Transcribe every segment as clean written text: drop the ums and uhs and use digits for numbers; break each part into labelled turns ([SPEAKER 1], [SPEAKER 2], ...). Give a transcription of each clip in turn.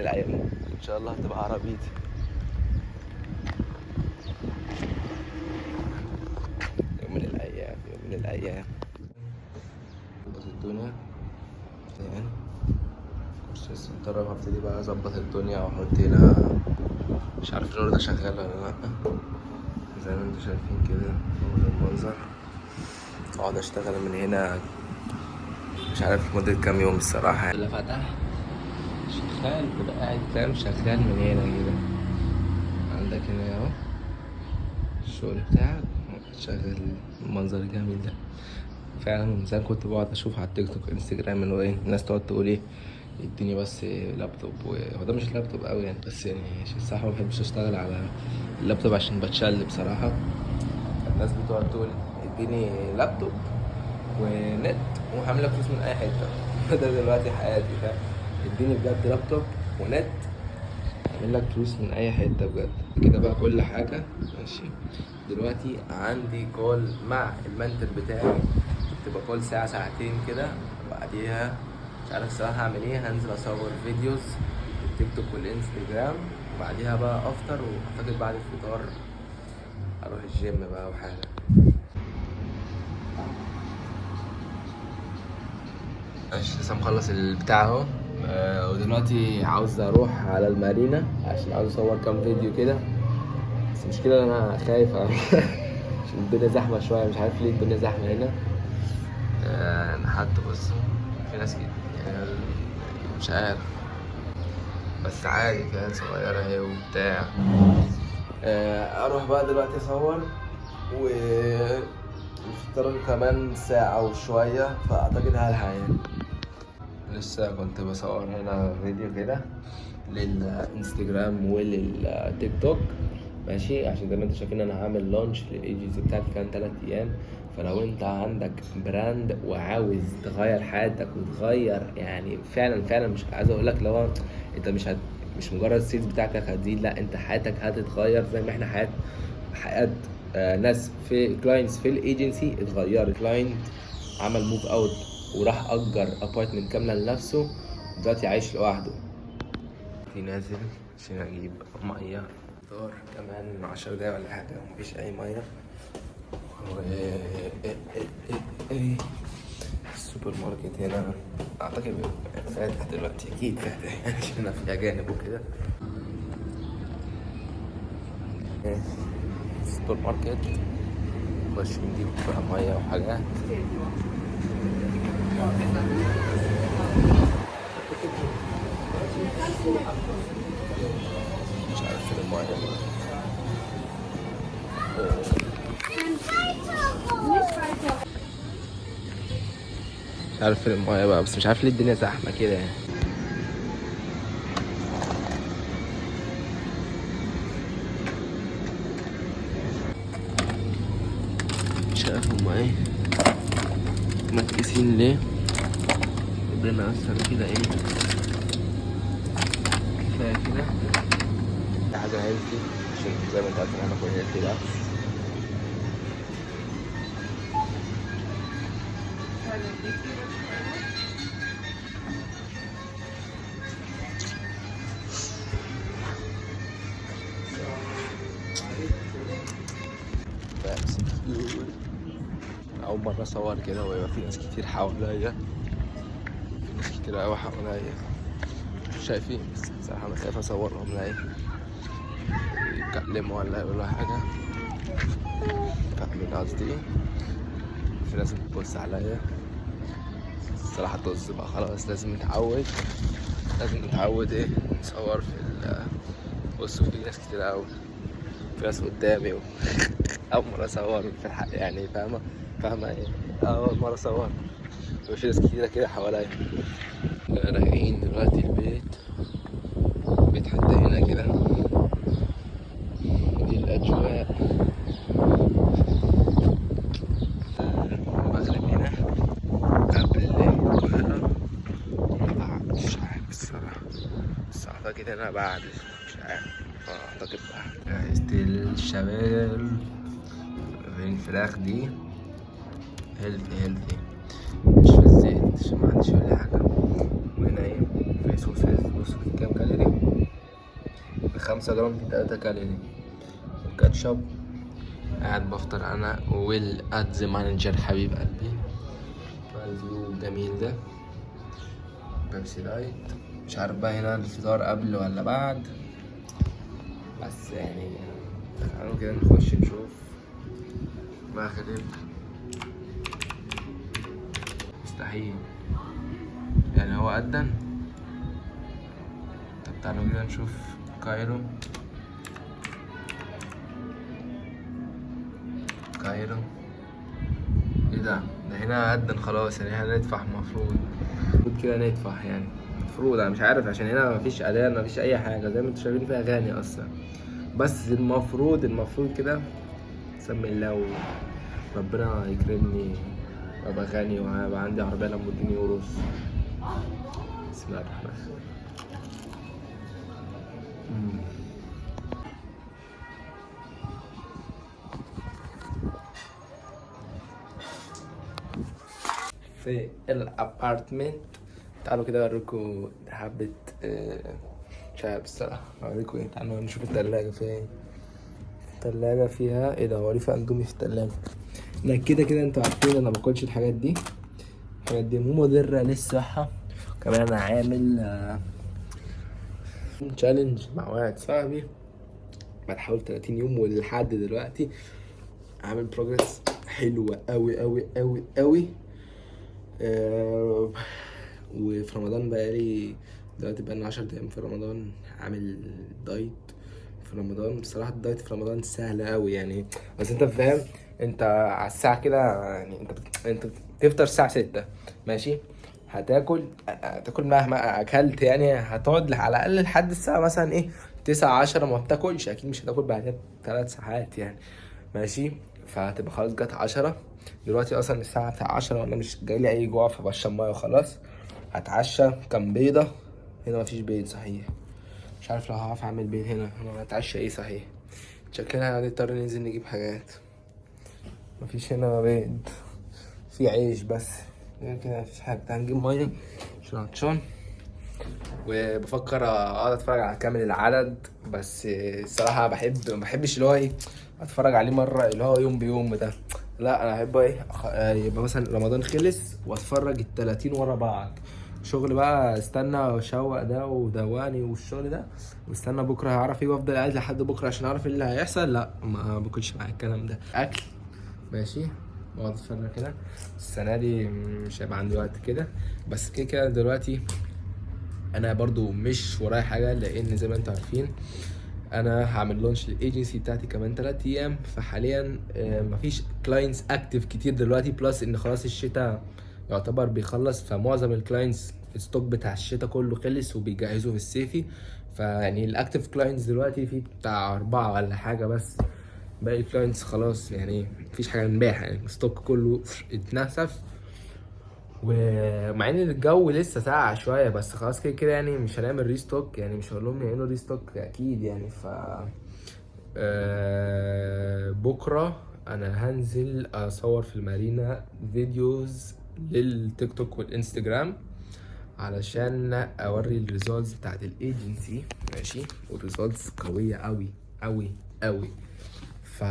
[SPEAKER 1] الايام ان شاء الله هتبقى عربيتي. يوم من الايام، يوم من الايام. اظبط الدنيا يعني، بس السنترة هبتدي بقى اظبط الدنيا واحط هنا، مش عارف النور ده شغال ولا لا. زي ما انتوا شايفين كده هو ده المنظر. اقعد اشتغل من هنا مش عارف لمدة كام يوم الصراحة. اللي فتح شغال، تبقى قاعد فاهم شغال من هنا كده. عندك هنا اهو الشغل بتاعك شغال، المنظر الجميل ده فعلا. من زمان كنت بقعد اشوف على التيك توك انستجرام اللي هو ايه، الناس تقعد تقول ايه اديني بس لابتوب، وهو ده مش لابتوب قوي يعني، بس يعني الصراحة ما بحبش اشتغل على اللابتوب عشان بتشل بصراحة. الناس بتقعد تقول اديني لابتوب ونت وهعمل لك فلوس من اي حته. ده دلوقتي حياتي فاهم. اديني بجد لابتوب ونت اعمل لك فلوس من اي حته بجد كده بقى كل حاجه ماشي. دلوقتي عندي كول مع المنتور بتاعي، تبقى كول ساعه ساعتين كده. بعديها مش عارف الصراحه هعمل ايه، هنزل اصور فيديوز التيك توك والانستجرام، وبعديها بقى افطر، واعتقد بعد الفطار اروح الجيم بقى وحاجه. ماشي لسه مخلص البتاع اهو. ودلوقتي عاوز اروح على المارينا عشان عاوز اصور كام فيديو كده. بس المشكلة ان انا خايف عشان الدنيا زحمة شوية، مش عارف ليه الدنيا زحمة هنا. انا حتى بص في ناس كده يعني، مش عارف، بس عادي في عيال صغيرة اهي وبتاع. اروح بقى دلوقتي اصور و الفطار كمان ساعة وشوية، فأعتقد هلحق يعني. لسه كنت بصور هنا فيديو كده للانستجرام وللتيك توك ماشي، عشان زي ما انتوا شايفين انا هعمل لونش للايجنسي بتاعتي كمان 3 ايام. فلو انت عندك براند وعاوز تغير حياتك وتغير يعني فعلا فعلا، مش عايز اقول لك لو انت مش مجرد السيلز بتاعتك هتزيد، لا انت حياتك هتتغير زي ما احنا حياة ناس في كلاينتس في الايجنسي اتغيرت. كلاينت عمل موف اوت وراح اجر ابارتمنت كامله لنفسه، دلوقتي عايش لوحده. نازل عشان اجيب ميه فطار كمان 10 دقايق ولا حاجه، ومفيش اي ميه. السوبر ماركت هنا اعتقد فاتح دلوقتي، اكيد فاتح يعني عشان هنا في اجانب وكده. السوبر ماركت نخش نجيب بقى ميه وحاجات. مش عارف فين الميه. مش عارف فين الميه بقى، بس مش عارف ليه الدنيا زحمه كده يعني. مش عارف هما ايه مركزين ليه. ربنا يستر كده ايه، كفايه كده. دي حاجه هيلثي عشان زي ما انت عارف انا باكل هيلثي ده. بس أول مرة أصور كده ويبقى في ناس كتير حواليا، في ناس كتير أوي حواليا مش شايفين، بس بصراحة أنا خايف أصورهم لا إيه يتكلموا ولا يقولوا حاجة، فاهمين قصدي إيه؟ في ناس بتبص عليا الصراحة. طز بقى خلاص، لازم نتعود إيه نصور في بصوا في ناس كتير أوي، في ناس قدامي أول مرة أصور في الحق يعني، فاهمة إيه؟ أول مرة أصور وفي ناس كتيرة كده حواليا. راجعين دلوقتي البيت، بيت حد هنا كده، دي الأجواء. المغرب هنا قبل القاهرة بعد، مش عارف الصراحة، بس أعتقد هنا بعد، مش عارف، أعتقد بعد. جهزت الشباب الفراخ دي هيلثي مش في الزيت عشان ما عنديش ولا حاجة. وهنا ايه في سوسيس، بصوا كام كالوري. 5 جرام في 3 كالوري. الكاتشب. قاعد بفطر انا وويل ادز مانجر حبيب قلبي. الفيو الجميل ده. بيبسي لايت. مش عارف بقى هنا الفطار قبل ولا بعد، بس يعني تعالوا كده نخش نشوف مغرب. مستحيل يعني هو أذن. طب تعالوا كده نشوف كايرو. كايرو ايه ده هنا أذن خلاص، يعني احنا ندفع. المفروض كده ندفع يعني، المفروض. انا مش عارف عشان هنا مفيش اذان مفيش اي حاجه، زي ما انتوا شايفين فيها اغاني اصلا. بس المفروض كده سمي الله وربنا يكرمني وابقى غني وهيبقى عندي عربيه لامبورجيني يوروس. بسم الله الرحمن الرحيم. في الابارتمنت. تعالوا كده اوريكم حبه مش عارف الصراحه اوريكم ايه. تعالوا نشوف التلاجة فيها ايه. التلاجة فيها ايه ده؟ هو في اندومي في التلاجة؟ لا كده انتوا عارفين انا باكلش الحاجات دي. الحاجات دي مو مضره للصحه. كمان انا عامل تشالنج مع واحد صاحبي بتحاول 30 يوم، ولحد دلوقتي عامل بروجرس حلوة قوي. وفي رمضان بقالي دلوقتي بقالنا 10 ايام في رمضان عامل دايت في رمضان. بصراحة الدايت في رمضان سهل قوي يعني، بس انت فاهم. انت على الساعة كده يعني انت بتفطر الساعة 6 ماشي. هتاكل مهما اكلت يعني هتقعد على الاقل لحد الساعة مثلا ايه 9 10. ما بتاكلش اكيد، مش هتاكل بعدها 3 ساعات يعني ماشي. فهتبقى خلاص جت 10 دلوقتي. اصلا الساعة بتاع 10 وانا مش جايلي اي جوع، فبشرب ميه وخلاص. هتعشى كام بيضة. هنا مفيش بيض صحيح، مش عارف لو هعرف اعمل بيض هنا. هتعشى ايه صحيح؟ شكلنا هنضطر ننزل نجيب حاجات. مفيش هنا بيض، في عيش بس. كده مفيش حاجة. هنجيب ميه عشان عطشان. وبفكر اقعد اتفرج على كامل العدد، بس الصراحه ما بحبش اللي هو ايه اتفرج عليه مره اللي هو يوم بيوم ده. لا انا احب ايه يبقى مثلا رمضان خلص واتفرج ال30 ورا بعض. شغل بقى استنى وشوق ده ودواني والشغل ده، واستنى بكره هعرف ايه وافضل قاعد لحد بكره عشان اعرف ايه اللي هيحصل. لا ما باكلش معايا الكلام ده. اكل ماشي بقعد اتفرج كده. السنه دي مش هيبقى عندي وقت كده، بس كده دلوقتي انا برضو مش ورايا حاجه، لان زي ما انتم عارفين انا هعمل لونش للايجنسي بتاعتي كمان 3 ايام. فحاليا مفيش كلاينتس اكتف كتير دلوقتي، بلس ان خلاص الشتاء يعتبر بيخلص. فمعظم الكلاينتس الستوك بتاع الشتاء كله خلص وبيجهزوا في الصيفي. فيعني الاكتف كلاينتس دلوقتي في بتاع 4 ولا حاجه بس. باقي الكلاينتس خلاص يعني مفيش حاجه نباع، يعني الستوك كله اتنسف. ومع ان الجو لسه ساقع شويه، بس خلاص كده يعني مش هنعمل ريستوك. يعني مش هقول لهم يعملوا ريستوك اكيد يعني. ف بكره انا هنزل اصور في المارينا فيديوز للتيك توك والانستجرام علشان اوري الريزولتس بتاعت الايجنسي ماشي. والريزولتس قويه قوي. ف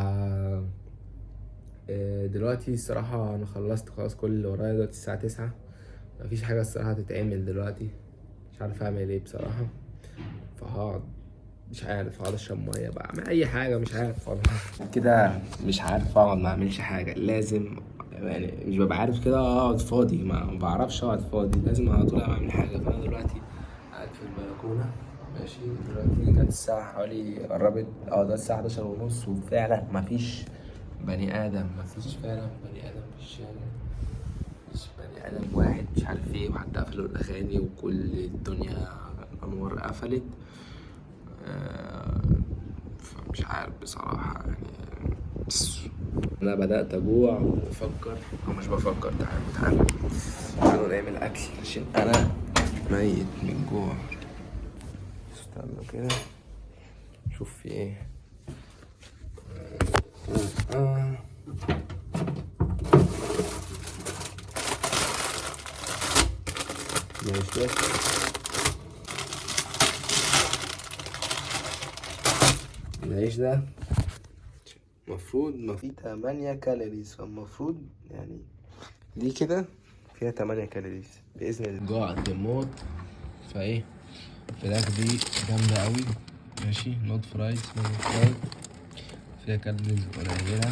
[SPEAKER 1] دلوقتي الصراحة أنا خلصت خلاص كل اللي ورايا. دلوقتي الساعة 9 مفيش حاجة الصراحة تتعمل دلوقتي. مش عارف أعمل إيه بصراحة. فهقعد مش عارف اقعد اشرب مية بقى، اعمل أي حاجة مش عارف والله. كده مش عارف أقعد ما أعملش حاجة. لازم يعني مش ببقى عارف كده أقعد فاضي، ما بعرفش أقعد فاضي، لازم على طول أعمل حاجة. فأنا دلوقتي قاعد في البلكونة ماشي. دلوقتي كانت الساعة حوالي قربت ده الساعة 11:30، وفعلا مفيش بني آدم. مفيش فعلا بني آدم في الشارع. مفيش بني آدم واحد مش عارف ايه. وحتى قفلوا الأغاني وكل الدنيا الأنوار قفلت. فمش عارف بصراحة يعني. أنا بدأت أجوع وبفكر أو مش بفكر. تعالوا نعمل أكل عشان أنا ميت من جوع. استنى كده شوف في ايه. ماشي العيش ده مفروض فيه 8 كالوريز، فالمفروض يعني دي كده فيها 8 كالوريز بإذن الله. جوعت موت. فايه الفراخ دي جامدة أوي، ماشي، نوت فرايد، اسمها نوت فرايد، فيها كالوريز قليلة.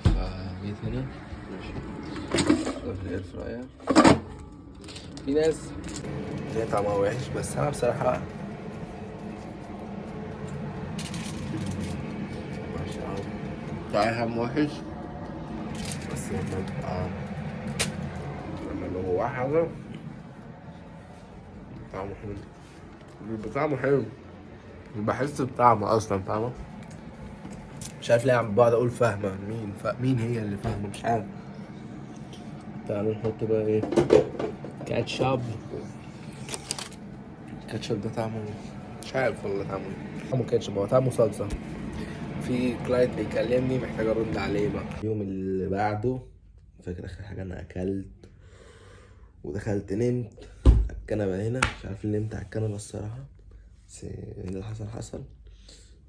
[SPEAKER 1] فجيت هنا ماشي في الاير فراير. في ناس هي طعمها وحش، بس أنا بصراحة مش عارف طعمها وحش، بس لما يبقى جواه حاجة طعمه حلو، بيبقى طعمه حلو، بحس بطعمه أصلا، فاهمة؟ مش عارف ليه عم بقعد أقول فاهمة مين هي اللي فاهمة، مش عارف. تعالوا نحط بقى إيه، كاتشب. الكاتشب ده طعمه مش عارف والله طعمه إيه. طعمه كاتشب، هو طعمه صلصة. في كلاينت بيكلمني محتاج أرد عليه بقى. اليوم اللي بعده فاكر آخر حاجة أنا أكلت ودخلت نمت على الكنبة هنا، مش عارف ليه نمت على الكنبة الصراحة، بس اللي حصل.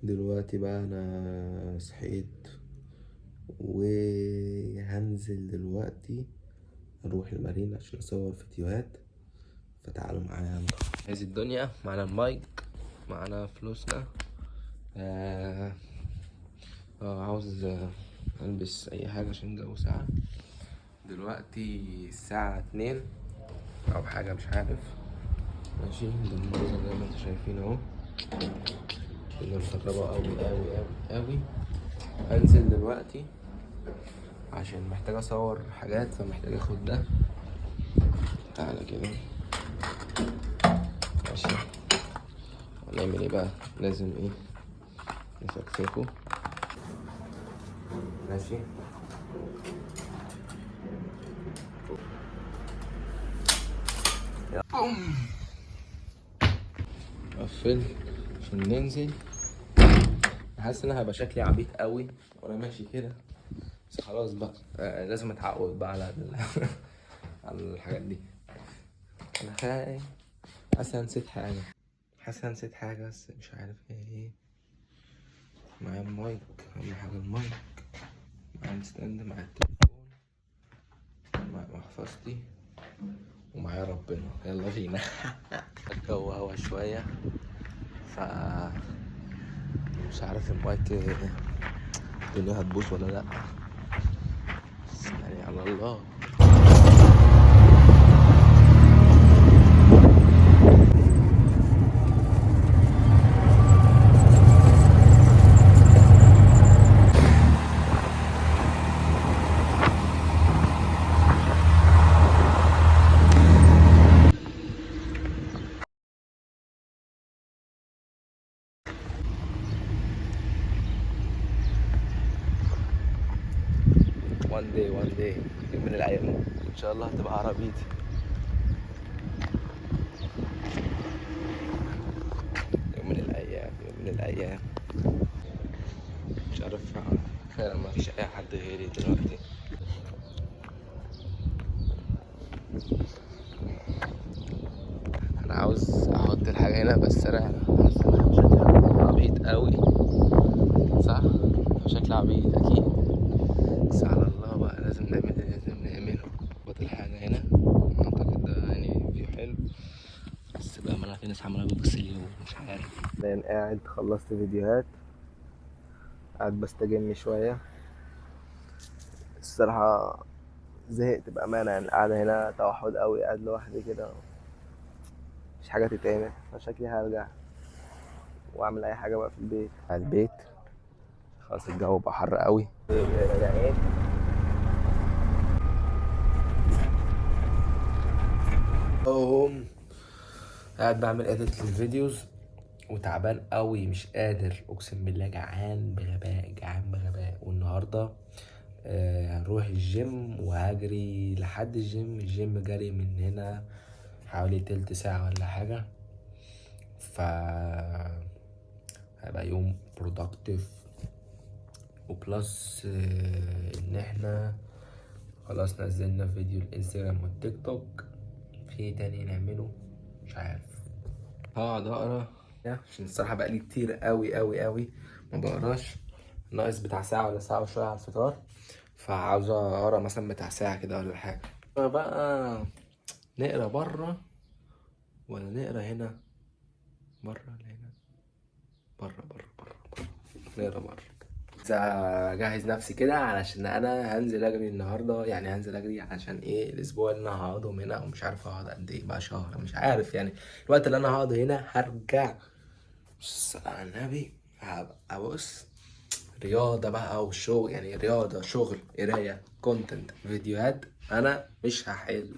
[SPEAKER 1] دلوقتي بقى أنا صحيت وهنزل دلوقتي اروح المارينا عشان اصور فيديوهات، فتعالوا معايا. هذه الدنيا معانا المايك، معانا فلوسنا. عاوز البس اي حاجه عشان الجو ساقع. دلوقتي الساعه 2 او حاجه مش عارف، ماشي. ده المنظر زي ما انتوا شايفين اهو، الدنيا مطربه قوي قوي قوي قوي. هنزل دلوقتي عشان محتاج اصور حاجات، فمحتاج اخد ده. تعالى كده ماشي. هنعمل ايه بقى؟ لازم ايه، نفكفكه ماشي. قفل عشان ننزل. حاسس ان انا هبقى شكلي عبيط قوي وانا ماشي كده، بس خلاص بقى لازم اتعود بقى على على الحاجات دي. انا خايف، حاسس نسيت حاجه بس مش عارف ايه. معايا المايك، اهم حاجه المايك، معايا الستاند، معايا التليفون، معايا محفظتي، ومعايا ربنا. يلا بينا. الجو هوا شويه، ف مش عارف المايك الدنيا هتبوظ ولا لا، بس يعني على الله. وان داي يوم من الايام ان شاء الله هتبقى عربيتي. يوم من الايام مش عارف، فعلا ما فيش اي حد غيري دلوقتي. انا عاوز احط الحاجه هنا، بس انا حاسس ان انا شكلي عبيط قوي، صح؟ شكلي عبيط اكيد، بس على الله بقى لازم نعمله. احط الحاجه هنا، اعتقد ده يعني فيو حلو، بس بقى ما في ناس عماله بتبص لي ومش عارف. لان قاعد خلصت فيديوهات، قاعد بستجم شويه الصراحه، زهقت بامانه. يعني القعده هنا توحد قوي، قاعد لوحدي كده مفيش حاجه تتعمل، فشكلي هرجع واعمل اي حاجه بقى في البيت. على البيت خلاص، الجو بقى حر قوي. اهم قاعد بعمل اديت للفيديوز وتعبان قوي، مش قادر اقسم بالله، جعان بغباء. والنهارده هنروح الجيم وهجري لحد الجيم جري من هنا حوالي تلت ساعة ولا حاجة، ف هيبقى يوم productive. وبلس ان احنا خلاص نزلنا فيديو الانستجرام والتيك توك. في إيه تاني نعمله؟ مش عارف. هقعد اقرا عشان الصراحة بقالي كتير قوي قوي قوي ما بقراش، ناقص بتاع ساعة ولا ساعة وشوية على الفطار، فعاوز اقرا مثلا بتاع ساعة كده ولا حاجة. بقى نقرا بره ولا نقرا هنا؟ بره ولا هنا؟ بره بره بره بره، نقرا بره. عايز اجهز نفسي كده علشان انا هنزل اجري النهارده، يعني هنزل اجري علشان ايه الاسبوع اللي انا هقعدهم هنا، ومش عارف هقعد قد ايه بقى، شهر مش عارف يعني. الوقت اللي انا هقعده هنا هرجع بص على النبي، هبقى بص رياضة بقى وشغل، يعني رياضة شغل قراية كونتنت فيديوهات، انا مش هحل،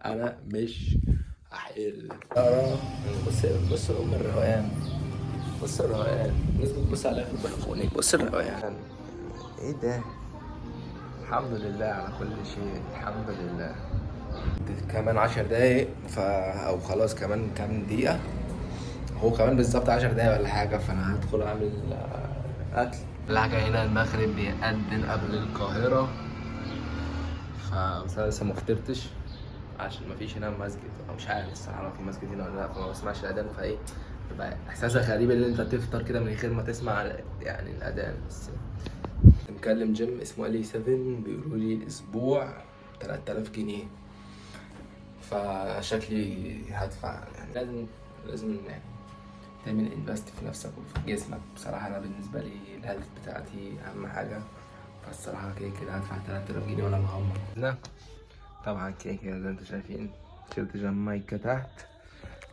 [SPEAKER 1] انا مش هحل. اه بص بص ام الروقان، بص الروقان، الناس بتبص عليا في البلكونة، بص الروقان. ايه ده؟ الحمد لله على كل شيء، الحمد لله. كمان 10 دقايق او خلاص كمان كام دقيقة، هو كمان بالظبط 10 دقايق ولا حاجة، فأنا هدخل أعمل أكل. الحاجة هنا المغرب بيأذن قبل القاهرة، بس أنا لسه مفطرتش عشان مفيش هنا مسجد، أو مش عارف الصراحة لو في مسجد هنا ولا لأ، فما بسمعش الأذان، فإيه بيبقى إحساسها غريب إن أنت تفطر كده من غير ما تسمع يعني الأذان. بس مكلم جيم اسمه الي 7، بيقولوا لي الأسبوع 3000 جنيه، فشكلي هدفع يعني. لازم يعني تعمل انفست في نفسك وفي جسمك. بصراحة أنا بالنسبة لي الهيلث بتاعتي أهم حاجة، فالصراحة كده كده هدفع 3000 جنيه وأنا مغمض. لا طبعا كده كده زي ما انتوا شايفين تيشيرت جامايكا تحت،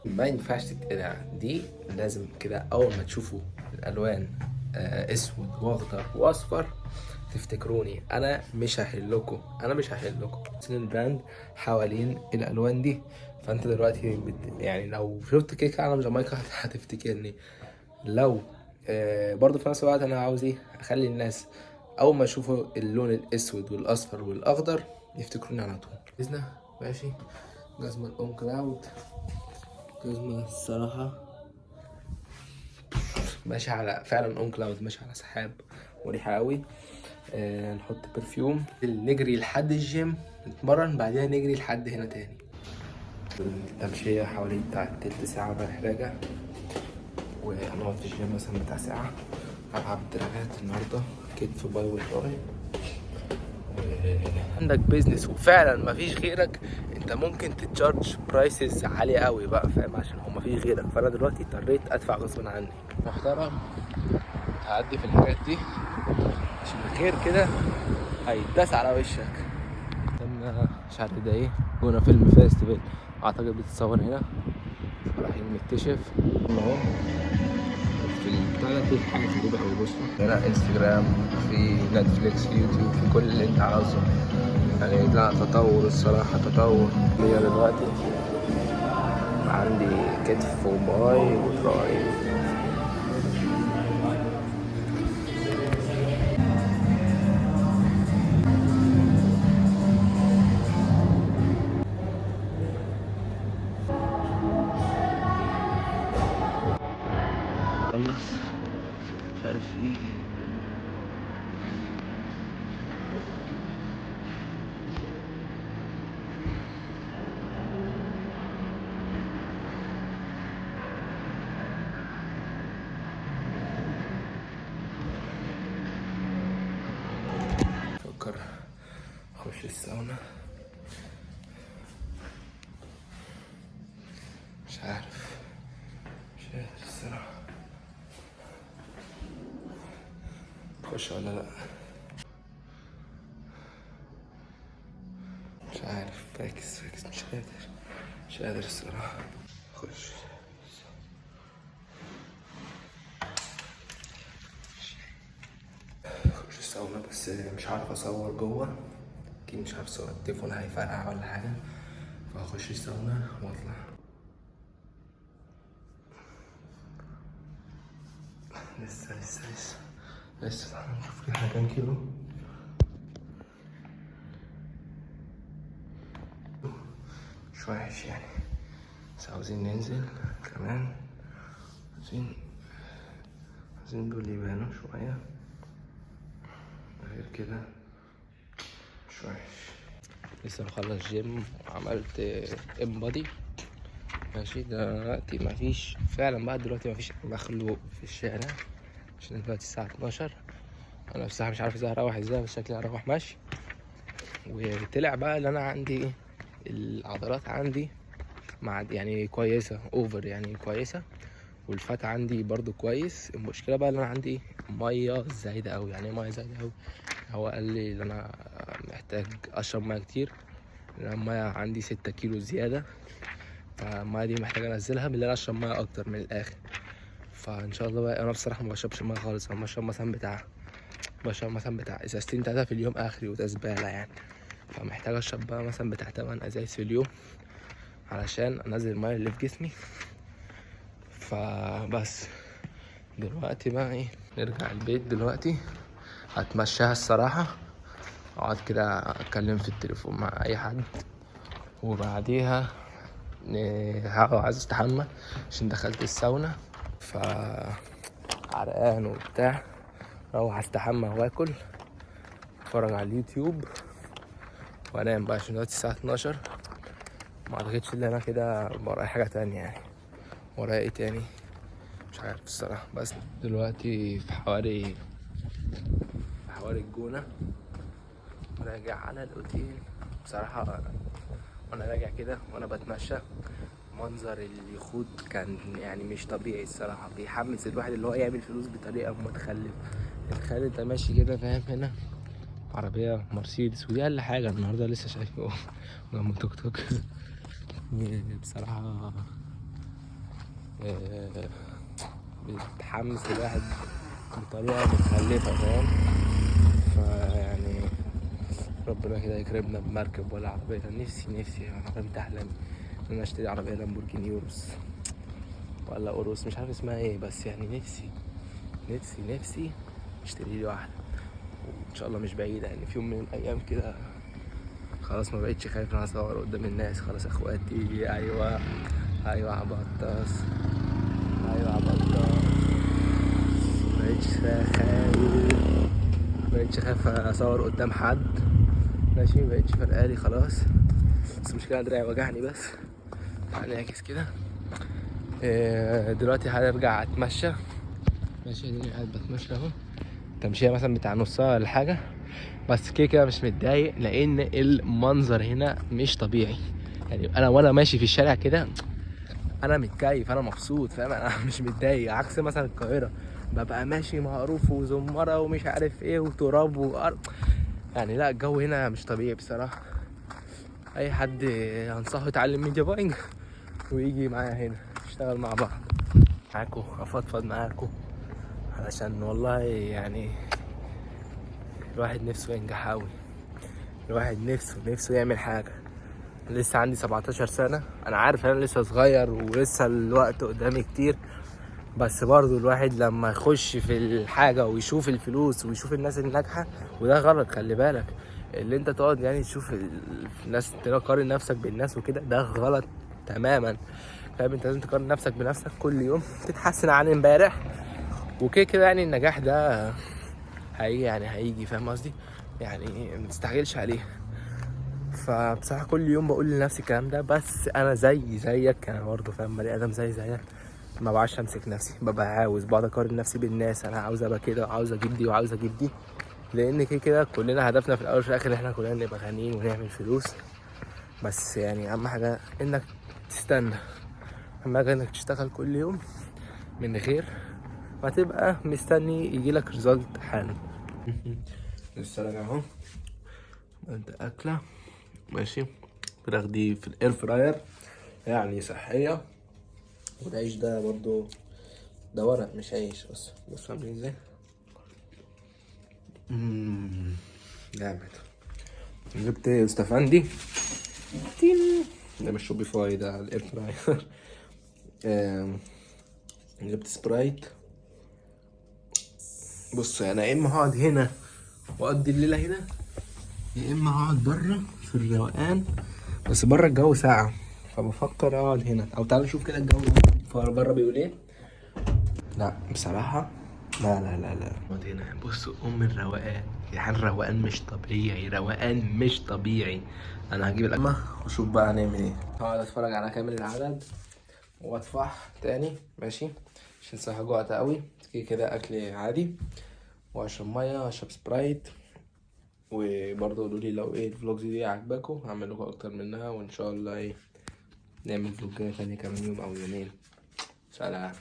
[SPEAKER 1] ما ينفعش تتقلع دي، لازم كده أول ما تشوفوا الألوان أسود وأخضر وأصفر تفتكروني. أنا مش هحلكوا، أنا مش هحلكوا. البراند حوالين الألوان دي، فأنت دلوقتي يعني لو شفت كيك علم جامايكا هتفتكرني. لو برضه في نفس الوقت انا عاوز ايه، اخلي الناس اول ما يشوفوا اللون الاسود والاصفر والاخضر يفتكروني على طول. باذن ماشي. جزمة الاون كلاود، جزمة الصراحة ماشي على فعلا اون كلاود، ماشي على سحاب مريحة قوي. نحط برفيوم، نجري لحد الجيم، نتمرن بعدها نجري لحد هنا تاني. التمشية حوالي بتاع تلت ساعة رايح راجع، وهنقعد في الجيم مثلا بتاع ساعة. هلعب دراجات النهاردة، كتف باي وتراي. عندك بيزنس وفعلا مفيش غيرك، انت ممكن تتشارج برايسز عالية قوي بقى، فاهم؟ عشان هو مفيش غيرك، فانا دلوقتي اضطريت ادفع غصب عني. محترم هعدي في الحاجات دي عشان غير كده هيداس على وشك. مش عارف ده ايه، جونا فيلم فيستيفال اعتقد بتتصور هنا، رايحين نكتشف اهو. في البتاع ده في حاجة غريبة أوي، بصوا هنا انستجرام، في نتفليكس، في يوتيوب، في كل اللي انت عاوزه يعني. لا تطور الصراحة، تطور. ليا دلوقتي عندي كتف وباي وتراي. خلص مش عارف ايه. فكر اخش الساونا، مش عارف، مش قادر الصراحة اخش ولا لا، مش عارف، فاكس مش قادر، مش قادر الصراحة اخش. اخش الساونا بس مش عارف اصور جوه، اكيد مش عارف اصور، التليفون هيفرقع ولا حاجة، فهخش الساونا واطلع. لسه تعالى نشوف كده احنا كام كيلو. مش وحش يعني، بس عاوزين ننزل كمان، عاوزين دول يبانوا شوية، غير كده مش وحش. لسه مخلص جيم وعملت ام بادي، ماشي. دلوقتي مفيش فعلا بقى، دلوقتي مفيش مخلوق في الشارع عشان دلوقتي الساعة 12. انا بصراحة مش عارف ازاي هروح ازاي، بس شكلي هروح ماشي. وطلع بقى اللي انا عندي ايه، العضلات عندي مع يعني كويسة اوفر، يعني كويسة، والفات عندي برضو كويس. المشكلة بقى اللي انا عندي مية زايدة اوي. يعني مية زايدة اوي. هو قال لي ان انا محتاج اشرب مية كتير، لان المية عندي 6 كيلو زيادة، فالمية دي محتاج انزلها بالليل، اشرب مية اكتر من الاخر. فان شاء الله بقى. انا بصراحة ما بشربش مية خالص، انا بشرب مثلا بتاع ازازتين 3 في اليوم اخري، وده زبالة يعني. فمحتاج اشرب بقى مثلا بتاع 8 ازايز في اليوم علشان انزل المية اللي في جسمي. فبس دلوقتي بقى ايه، نرجع البيت دلوقتي. هتمشاها الصراحة، اقعد كده اتكلم في التليفون مع اي حد، وبعديها عايز استحمى عشان دخلت الساونا، عرقان وبتاع. اروح استحمى واكل، اتفرج على اليوتيوب، وانام بقى عشان دلوقتي الساعة 12. ما اعتقدش ان انا كده ورايا حاجة تانية يعني. ورايا ايه تاني مش عارف الصراحة. بس دلوقتي في حواري الجونة، راجع على الاوتيل. بصراحة وانا راجع كده وانا بتمشى، منظر اليخوت كان يعني مش طبيعي الصراحة. بيحمس الواحد اللي هو يعمل فلوس بطريقة متخلفة. تخيل انت ماشي كده فاهم، هنا عربية مرسيدس، ودي اقل حاجة النهاردة لسه شايفه جنب توك توك. بصراحة بتحمس الواحد بطريقة متخلفة فاهم. فيعني ربنا كده يكرمنا بمركب ولا عربية. نفسي حلمت أحلامي إن أنا أشتري عربية لامبورجيني يوروس ولا أوروس، مش عارف اسمها ايه، بس يعني نفسي اشتري لي واحدة. وإن شاء الله مش بعيدة يعني، في يوم من الأيام كده خلاص ما بقتش خايف إن أنا أصور قدام الناس. خلاص اخواتي، أيوة عبطاس، أيوة عبطاس. مبقتش خايف اصور قدام حد ماشي. مبقتش فرقالي خلاص. بس المشكلة دراعي وجعني بس. تعالى نعكس كده. دلوقتي هرجع اتمشى ماشي. اديني قاعد بتمشى اهو، تمشية مثلا بتاع نص ساعة ولا حاجة. بس كده مش متضايق، لان المنظر هنا مش طبيعي. يعني انا وانا ماشي في الشارع كده انا متكيف، انا مبسوط فاهم. انا مش متضايق عكس مثلا القاهرة، ببقى ماشي مقروف وزمرة ومش عارف ايه وتراب وارض. يعني لا، الجو هنا مش طبيعي بصراحة. اي حد انصحه يتعلم ميديا باينج ويجي معايا هنا نشتغل مع بعض، معاكم افضفض معاكم، علشان والله يعني الواحد نفسه ينجح اوي. الواحد نفسه يعمل حاجة. لسه عندي 17 سنة، انا عارف انا لسه صغير ولسه الوقت قدامي كتير، بس برضو الواحد لما يخش في الحاجة ويشوف الفلوس ويشوف الناس الناجحة، وده غلط خلي بالك. اللي انت تقعد يعني تشوف الناس، تقارن نفسك بالناس وكده، ده غلط تماما فاهم. انت لازم تقارن نفسك بنفسك كل يوم، تتحسن عن امبارح، وكده كده يعني النجاح ده هيجي فاهم قصدي. يعني ما تستعجلش عليه. فبصراحة كل يوم بقول لنفسي الكلام ده، بس انا زيك انا برضه فاهم، بني ادم زيك. ما بعرفش امسك نفسي، ببقى بقعد اقارن نفسي بالناس. انا عاوز ابقى كده وعاوز اجيب دي وعاوز اجيب دي، لان كده كلنا هدفنا في الاول وفي الاخر احنا كلنا نبقى غنيين ونعمل فلوس. بس يعني اهم حاجه انك تستنى، اهم حاجه انك تشتغل كل يوم من غير ما تبقى مستني يجيلك ريزلت حالا. لسه راجع اهو، انت اكله ماشي. فراخ دي في الاير فراير يعني صحيه، والعيش ده برضو ده ورق مش عيش. بص عاملين ازاي. جامد. جبت استفندي ده مش شوبيفاي، ده الاير فراير. جبت سبرايت. بص انا يا اما هقعد هنا واقضي الليله هنا، يا اما هقعد بره في الروقان. بس بره الجو ساقع، فبفكر اقعد هنا. او تعالوا نشوف كده الجو بره بيقول ايه. لا بصراحه لا اقعد هنا. بصوا الروقان يعني، الروقان مش طبيعي، روقان مش طبيعي. انا هجيب الأكمة واشوف بقى هنعمل ايه. هقعد اتفرج على كامل العدد وادفع تاني ماشي، عشان صراحة جوعت قوي. كده كده اكل عادي، واشرب ميه واشرب سبرايت. وبرضه قولوا لي لو ايه الفلوجز دي عجباكم، هعمل لكم اكتر منها، وان شاء الله ايه نعمل فلوجات تانية كمان يوم او يومين. سلام.